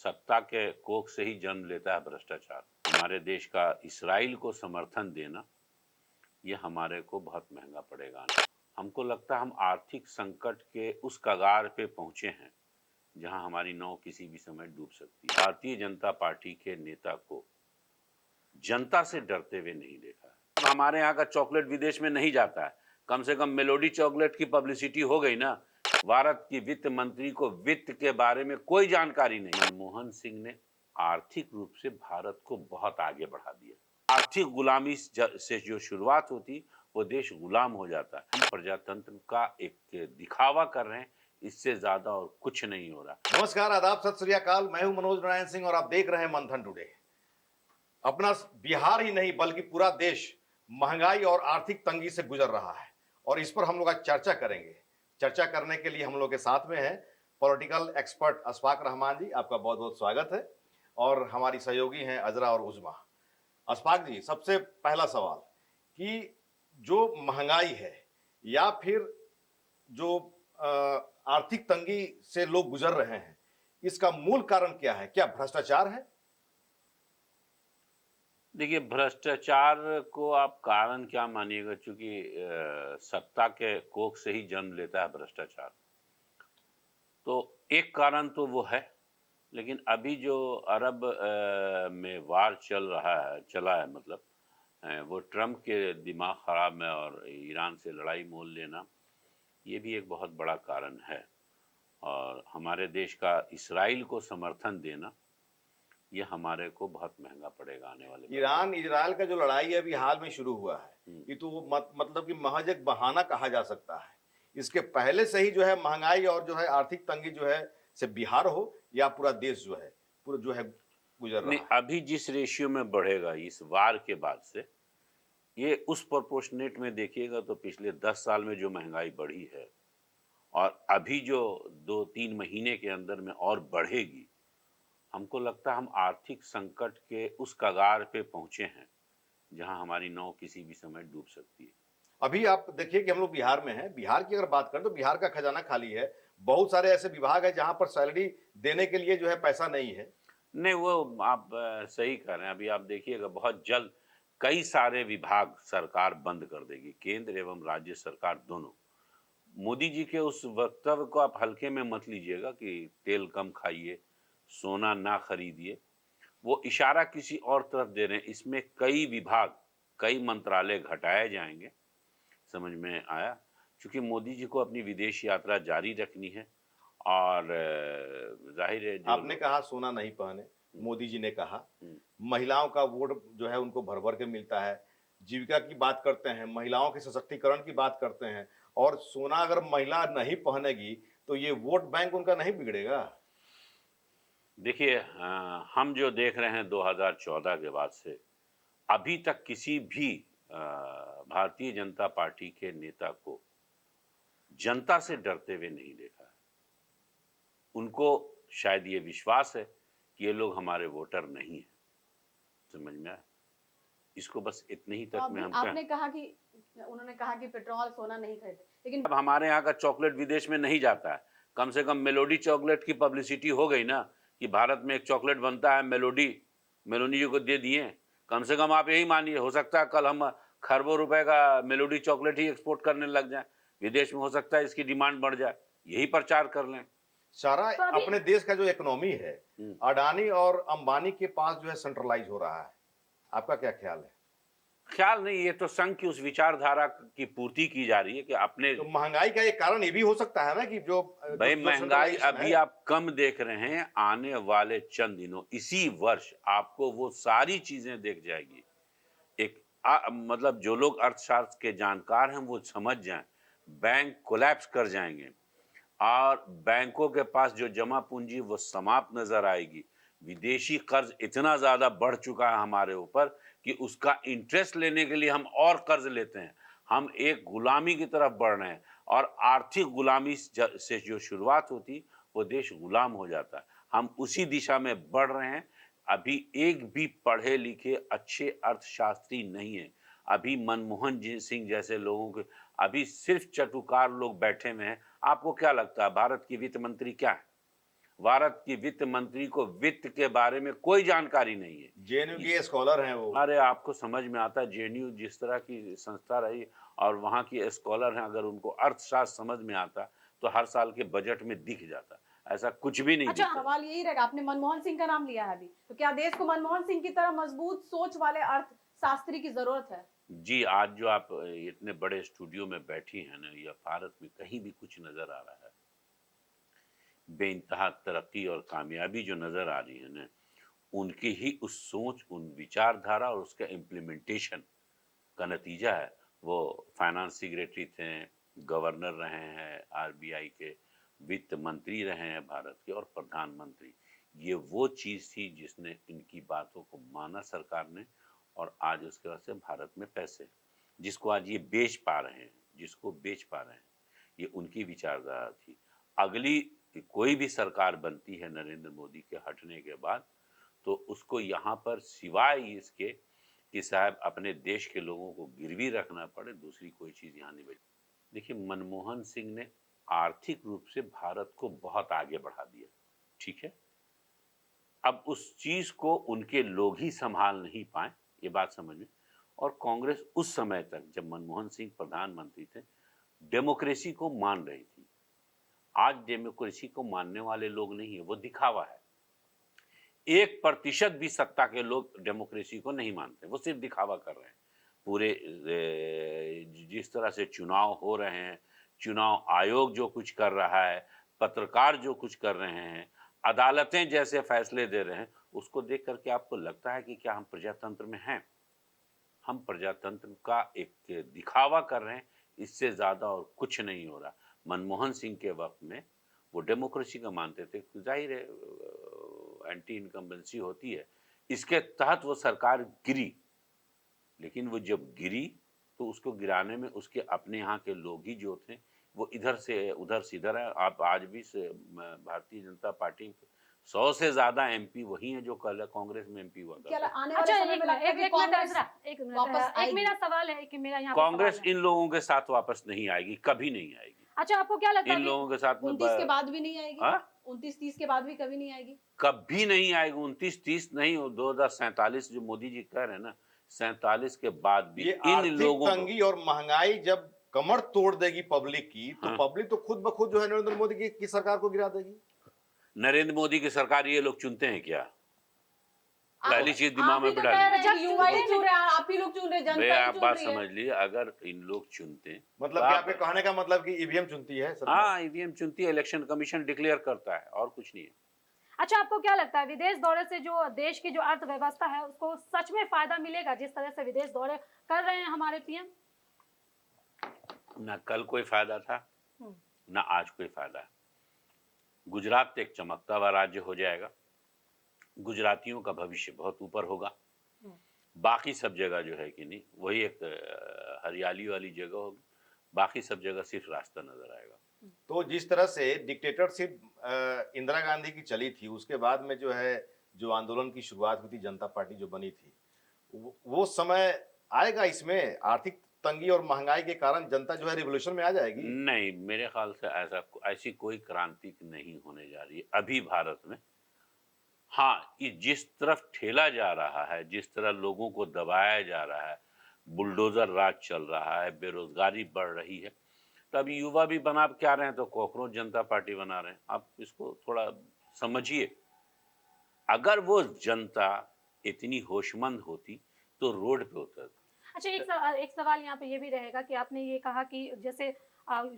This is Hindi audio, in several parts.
सत्ता के कोख से ही जन्म लेता है भ्रष्टाचार। हमारे देश का इस्राइल को समर्थन देना ये हमारे को बहुत महंगा पड़ेगा। हमको लगता है हम आर्थिक संकट के उस कगार पे पहुंचे हैं जहां हमारी नाव किसी भी समय डूब सकती है। भारतीय जनता पार्टी के नेता को जनता से डरते हुए नहीं देखा है। हमारे यहाँ का चॉकलेट विदेश में नहीं जाता है, कम से कम मेलोडी चॉकलेट की पब्लिसिटी हो गई ना। भारत की वित्त मंत्री को वित्त के बारे में कोई जानकारी नहीं। मनमोहन सिंह ने आर्थिक रूप से भारत को बहुत आगे बढ़ा दिया। आर्थिक गुलामी से जो शुरुआत होती वो देश गुलाम हो जाता है। हम प्रजातंत्र का एक दिखावा कर रहे हैं, इससे ज्यादा और कुछ नहीं हो रहा। नमस्कार, आदाब, सत श्री अकाल। मैं हूं मनोज नारायण सिंह और आप देख रहे हैं मंथन टुडे। अपना बिहार ही नहीं बल्कि पूरा देश महंगाई और आर्थिक तंगी से गुजर रहा है और इस पर हम लोग आज चर्चा करेंगे। चर्चा करने के लिए हम लोग के साथ में है पॉलिटिकल एक्सपर्ट अशफाक रहमान जी। आपका बहुत बहुत स्वागत है। और हमारी सहयोगी हैं अजरा और उजमा। अशफाक जी, सबसे पहला सवाल कि जो महंगाई है या फिर जो आर्थिक तंगी से लोग गुजर रहे हैं, इसका मूल कारण क्या है? क्या भ्रष्टाचार है? देखिए, भ्रष्टाचार को आप कारण क्या मानिएगा, चूंकि सत्ता के कोख से ही जन्म लेता है भ्रष्टाचार। तो एक कारण तो वो है, लेकिन अभी जो अरब में वार चला है, मतलब वो ट्रम्प के दिमाग खराब में और ईरान से लड़ाई मोल लेना, ये भी एक बहुत बड़ा कारण है। और हमारे देश का इस्राइल को समर्थन देना ये हमारे को बहुत महंगा पड़ेगा आने वाले। ईरान इजराइल का जो लड़ाई अभी हाल में शुरू हुआ है, ये तो वो मतलब कि महज एक बहाना कहा जा सकता है। इसके पहले से ही जो है महंगाई और जो है आर्थिक तंगी जो है से बिहार हो या पूरा देश जो है पूरा जो है गुजर नहीं, रहा है। अभी जिस रेशियो में बढ़ेगा इस वार के बाद से, ये उस प्रोपोर्शनेट में देखिएगा तो पिछले 10 साल में जो महंगाई बढ़ी है और अभी जो 2-3 महीने के अंदर में और बढ़ेगी, हमको लगता है हम आर्थिक संकट के उस कगार पे पहुंचे हैं जहां हमारी नाव किसी भी समय डूब सकती है। अभी आप देखिए कि हम लोग बिहार में हैं। बिहार की अगर बात करें तो बिहार का खजाना खाली है। बहुत सारे ऐसे विभाग है जहां पर सैलरी देने के लिए जो है पैसा नहीं है। नहीं, वो आप सही कह रहे हैं। अभी आप देखिएगा बहुत जल्द कई सारे विभाग सरकार बंद कर देगी, केंद्र एवं राज्य सरकार दोनों। मोदी जी के उस वक्तव्य को आप हल्के में मत लीजिएगा कि तेल कम खाइए, सोना ना खरीदिए। वो इशारा किसी और तरफ दे रहे हैं। इसमें कई विभाग, कई मंत्रालय घटाए जाएंगे, समझ में आया। क्योंकि मोदी जी को अपनी विदेश यात्रा जारी रखनी है और जाहिर है जो आपने कहा सोना नहीं पहने, मोदी जी ने कहा हम्म। महिलाओं का वोट जो है उनको भर भर के मिलता है। जीविका की बात करते हैं, महिलाओं के सशक्तिकरण की बात करते हैं और सोना अगर महिला नहीं पहनेगी तो ये वोट बैंक उनका नहीं बिगड़ेगा। देखिए, हम जो देख रहे हैं 2014 के बाद से अभी तक किसी भी भारतीय जनता पार्टी के नेता को जनता से डरते हुए नहीं देखा है। उनको शायद ये विश्वास है कि ये लोग हमारे वोटर नहीं हैं। समझ में आया? इसको बस इतने ही तक में हम आपने कहा कि उन्होंने कहा कि पेट्रोल सोना नहीं खरीदते, लेकिन अब हमारे यहाँ का चॉकलेट विदेश में नहीं जाता है। कम से कम मेलोडी चॉकलेट की पब्लिसिटी हो गई ना कि भारत में एक चॉकलेट बनता है मेलोडी, मेलोडी जी को दे दिए। कम से कम आप यही मानिए, हो सकता है कल हम खरबों रुपए का मेलोडी चॉकलेट ही एक्सपोर्ट करने लग जाए विदेश में। हो सकता है इसकी डिमांड बढ़ जाए, यही प्रचार कर लें। सारा तो अभी अपने देश का जो इकोनॉमी है अडानी और अंबानी के पास जो है सेंट्रलाइज हो रहा है। आपका क्या ख्याल है? ख्याल नहीं, ये तो संघ की उस विचारधारा की पूर्ति की जा रही है कि अपने तो महंगाई का एक कारण ये भी हो सकता है ना कि जो भाई जो महंगाई सेंट्रलाइजेशन अभी है। आप कम देख रहे हैं, आने वाले चंद दिनों इसी वर्ष आपको वो सारी चीजें देख जाएगी। एक मतलब जो लोग अर्थशास्त्र के जानकार हैं वो समझ जाएं, बैंक कोलैप्स कर जाएंगे और बैंकों के पास जो जमा पूंजी वो समाप्त नजर आएगी। विदेशी कर्ज इतना ज्यादा बढ़ चुका है हमारे ऊपर कि उसका इंटरेस्ट लेने के लिए हम और कर्ज लेते हैं। हम एक गुलामी की तरफ बढ़ रहे हैं और आर्थिक गुलामी से जो शुरुआत होती वो देश गुलाम हो जाता है। हम उसी दिशा में बढ़ रहे हैं। अभी एक भी पढ़े लिखे अच्छे अर्थशास्त्री नहीं है। अभी मनमोहन जी सिंह जैसे लोगों के, अभी सिर्फ चटुकार लोग बैठे हुए हैं। आपको क्या लगता है भारत की वित्त मंत्री क्या है? भारत की वित्त मंत्री को वित्त के बारे में कोई जानकारी नहीं है। जेएनयू के स्कॉलर हैं वो। अरे आपको समझ में आता है, जेएनयू जिस तरह की संस्था रही और वहाँ की स्कॉलर हैं, अगर उनको अर्थशास्त्र समझ में आता तो हर साल के बजट में दिख जाता। ऐसा कुछ भी नहीं अच्छा, दिखता। सवाल यही रहेगा, आपने मनमोहन सिंह का नाम लिया है अभी, तो क्या देश को मनमोहन सिंह की तरह मजबूत सोच वाले अर्थशास्त्री की जरूरत है? जी, आज जो आप इतने बड़े स्टूडियो में बैठी हैं ना, या भारत में कहीं भी कुछ नजर आ रहा है, बेइंतहा तरक्की और कामयाबी जो नजर आ रही है ना, उनकी ही उस सोच, उन विचारधारा और उसका इम्प्लीमेंटेशन का नतीजा है। वो फाइनेंस सेक्रेटरी थे, गवर्नर रहे हैं आरबीआई के, वित्त मंत्री रहे हैं भारत के, और प्रधानमंत्री। ये वो चीज़ थी जिसने इनकी बातों को माना सरकार ने, और आज उसके बाद से भारत में पैसे, जिसको आज ये बेच पा रहे हैं, जिसको बेच पा रहे हैं, ये उनकी विचारधारा थी। अगली कोई भी सरकार बनती है नरेंद्र मोदी के हटने के बाद, तो उसको यहाँ पर सिवाय इसके कि साहब अपने देश के लोगों को गिरवी रखना पड़े, दूसरी कोई चीज़ यहाँ नहीं बची। देखिए, मनमोहन सिंह ने आर्थिक रूप से भारत को बहुत आगे बढ़ा दिया, ठीक है। अब उस चीज़ को उनके लोग ही संभाल नहीं पाए, ये बात समझ में। और कांग्रेस उस समय तक, जब मनमोहन सिंह प्रधानमंत्री थे, डेमोक्रेसी को मान रही थी। आज डेमोक्रेसी को मानने वाले लोग नहीं है, वो दिखावा है। 1% भी सत्ता के लोग डेमोक्रेसी को नहीं मानते, वो सिर्फ दिखावा कर रहे हैं। पूरे जिस तरह से चुनाव हो रहे हैं, चुनाव आयोग जो कुछ कर रहा है, पत्रकार जो कुछ कर रहे हैं, अदालतें जैसे फैसले दे रहे हैं, उसको देख करके आपको लगता है कि क्या हम प्रजातंत्र में हैं? हम प्रजातंत्र का एक दिखावा कर रहे हैं, इससे ज़्यादा और कुछ नहीं हो रहा। मनमोहन सिंह के वक्त में वो डेमोक्रेसी का मानते थे, जाहिर है एंटी इनकम्बेंसी होती है, इसके तहत वो सरकार गिरी। लेकिन वो जब गिरी तो उसको गिराने में उसके अपने यहाँ के लोग ही जो थे, वो इधर से उधर सीधर है। आप आज भी भारतीय जनता पार्टी 100 से ज्यादा एमपी वही हैं जो कल कांग्रेस में एमपी हुआ क्या करते। आने वाले समय में लगता है कि कांग्रेस वापस एक आएगी? मेरा सवाल है कि मेरा यहाँ पे कांग्रेस सवाल है। इन लोगों के साथ वापस नहीं आएगी, कभी नहीं आएगी। अच्छा, आपको क्या लगता है इन कि लोगों के साथ में 29 के बाद भी नहीं आएगी? हाँ? 29-30 के बाद भी कभी नहीं आएगी? कभी नहीं आएगी। 29-30 नहीं, 2047 जो मोदी जी कह रहे हैं ना, 47 के बाद भी ये इन आर्थिक लोगों तंगी और महंगाई जब कमर तोड़ देगी पब्लिक की, तो हाँ। पब्लिक तो खुद ब खुद जो है नरेंद्र मोदी की सरकार को गिरा देगी। नरेंद्र मोदी की सरकार ये लोग चुनते हैं क्या? पहली चीज दिमाग आप ही में तो बिठा कह लीजिए। रहे हैं कि युवा ही चुन रहे हैं, आप ही लोग चुन रहे हैं, वे जनता ही आप चुन बात रही है। समझ लिए, अगर इन लोग चुनते हैं मतलब तो कि आप- आपके कहने का मतलब कि ईवीएम चुनती है सरकार। हाँ, ईवीएम चुनती है, इलेक्शन कमीशन डिक्लेयर करता है, और कुछ नहीं है। अच्छा, आपको क्या लगता है विदेश दौरे से जो देश की जो अर्थव्यवस्था है उसको सच में फायदा मिलेगा, जिस तरह से विदेश दौरे कर रहे हैं हमारे पीएम? ना कल कोई फायदा था, ना आज कोई फायदा है। गुजरात एक चमकता हुआ राज्य हो जाएगा, गुजरातियों का भविष्य बहुत ऊपर होगा। बाकी सब जगह जो है कि नहीं, वही एक हरियाली वाली जगह होगी, बाकी सब जगह सिर्फ रास्ता नजर आएगा। तो जिस तरह से डिक्टेटरशिप इंदिरा गांधी की चली थी, उसके बाद में जो है जो आंदोलन की शुरुआत हुई थी, जनता पार्टी जो बनी थी, वो समय आएगा इसमें आर्थिक तंगी और महंगाई के कारण जनता जो है रिवॉल्यूशन में आ जाएगी। नहीं, मेरे ख्याल से ऐसी कोई क्रांति नहीं होने जा रही है अभी भारत में। हाँ, ये जिस तरफ ठेला जा रहा है, जिस तरह लोगों को दबाया जा रहा है, बुलडोजर राज चल रहा है, बेरोजगारी बढ़ रही है, तो अभी युवा भी बना क्या रहे हैं, तो कॉकरोच जनता पार्टी बना रहे हैं। आप इसको थोड़ा समझिए। अगर वो जनता इतनी होशमंद होती तो रोड पे उतरती। अच्छा, एक सवाल यहाँ पे ये भी रहेगा कि आपने ये कहा कि जैसे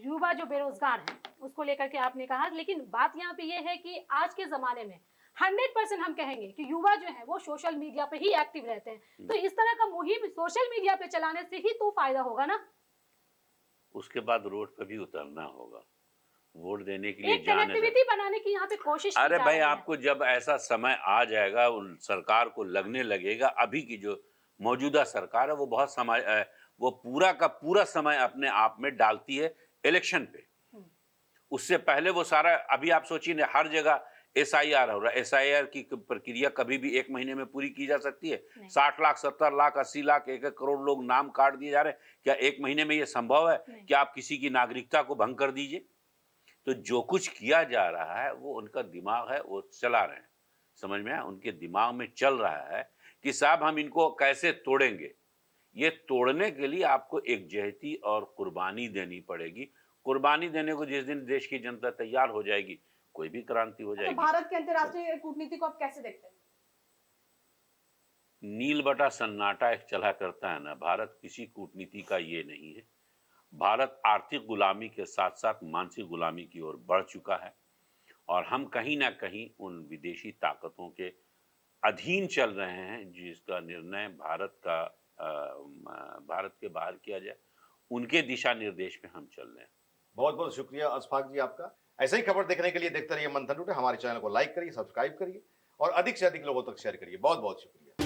युवा जो बेरोजगार हैं उसको लेकर के आपने कहा, लेकिन बात यहाँ पे ये है कि आज के जमाने में 100% हम कहेंगे कि युवा जो है वो सोशल मीडिया पे ही एक्टिव रहते हैं, तो इस तरह का मुहिम सोशल मीडिया पे चलाने से ही तो फायदा होगा ना। उसके बाद रोड पे भी उतरना होगा, वोट देने के लिए एक जाने कनेक्टिविटी बनाने की यहाँ पे कोशिश की अरे जा भाई, रही है। आपको जब ऐसा समय आ जाएगा, सरकार को लगने लगेगा, अभी की जो मौजूदा सरकार है वो बहुत समय, वो पूरा का पूरा समय अपने आप में डालती है इलेक्शन पे। उससे पहले वो सारा, अभी आप सोचिए ना, हर जगह SIR हो रहा है। SIR की प्रक्रिया कभी भी 1 महीने में पूरी की जा सकती है? 60 लाख, 70 लाख, 80 लाख, 1-1 करोड़ लोग नाम काट दिए जा रहे हैं। क्या 1 महीने में ये संभव है कि आप किसी की नागरिकता को भंग कर दीजिए? तो तो जो कुछ किया जा रहा है वो उनका दिमाग है, वो चला रहे हैं। समझ में आया? उनके दिमाग में चल रहा है कि साहब हम इनको कैसे तोड़ेंगे। ये तोड़ने के लिए आपको एकजुहती और कुर्बानी देनी पड़ेगी। कुर्बानी देने को जिस दिन देश की जनता तैयार हो जाएगी, कोई भी क्रांति हो अच्छा, जाएगी। भारत के अंतर्राष्ट्रीय कूटनीति को आप कैसे देखते हैं? नील बटा सन्नाटा एक चला करता है ना, भारत किसी कूटनीति का ये नहीं है। भारत आर्थिक गुलामी के साथ साथ मानसिक गुलामी की ओर बढ़ चुका है और हम कहीं ना कहीं उन विदेशी ताकतों के अधीन चल रहे हैं जिसका निर्णय भारत के बाहर किया जाए, उनके दिशा निर्देश में हम चल रहे हैं। बहुत बहुत शुक्रिया अशफाक जी आपका। ऐसे ही खबर देखने के लिए देखते रहिए मंथन टुडे। हमारे चैनल को लाइक करिए, सब्सक्राइब करिए और अधिक से अधिक लोगों तक शेयर करिए। बहुत बहुत शुक्रिया।